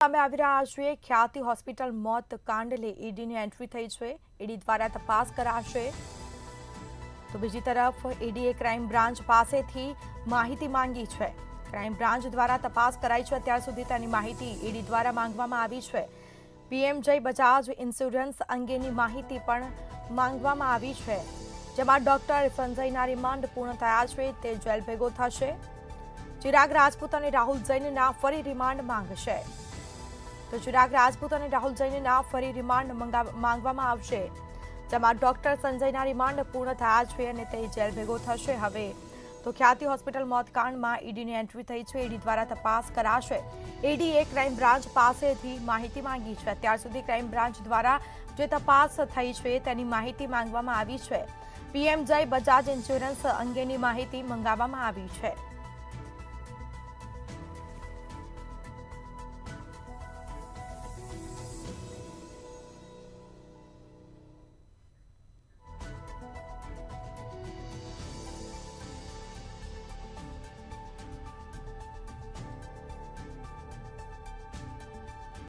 સામે આવી રહ્યા છે ખ્યાતિ હોસ્પિટલ મોત કાંડલે ઈડીની એન્ટ્રી થઈ છે। ઈડી દ્વારા તપાસ કરાશે। તો બીજી તરફ ઈડીએ ક્રાઇમ બ્રાન્ચ પાસેથી માહિતી માંગી છે। ક્રાઇમ બ્રાન્ચ દ્વારા તપાસ કરાઈ છે। અત્યાર સુધી તેની માહિતી ઈડી દ્વારા માંગવામાં આવી છે। પીએમ જય બજાજ ઇન્સ્યોરન્સ અંગેની માહિતી પણ માંગવામાં આવી છે, જેમાં ડોક્ટર સંજયના રિમાન્ડ પૂર્ણ થયા છે, તે જેલ ભેગો થશે। ચિરાગ રાજપૂત અને રાહુલ જૈનના ફરી રિમાન્ડ માંગશે। તો ચિરાગ રાજપૂત અને રાહુલ જૈનના ફરી રિમાન્ડ માંગવામાં આવશે, જેમાં ડોક્ટર સંજયના રિમાન્ડ પૂર્ણ થયા છે અને તે જેલ ભેગો થશે। હવે તો ખ્યાતિ હોસ્પિટલ મોતકાંડમાં ઈડીની એન્ટ્રી થઈ છે। ઈડી દ્વારા તપાસ કરાશે। ઈડીએ ક્રાઇમ બ્રાન્ચ પાસેથી માહિતી માંગી છે। અત્યાર સુધી ક્રાઇમ બ્રાન્ચ દ્વારા જે તપાસ થઈ છે તેની માહિતી માંગવામાં આવી છે। પીએમ જય બજાજ ઇન્સ્યોરન્સ અંગેની માહિતી મંગાવવામાં આવી છે।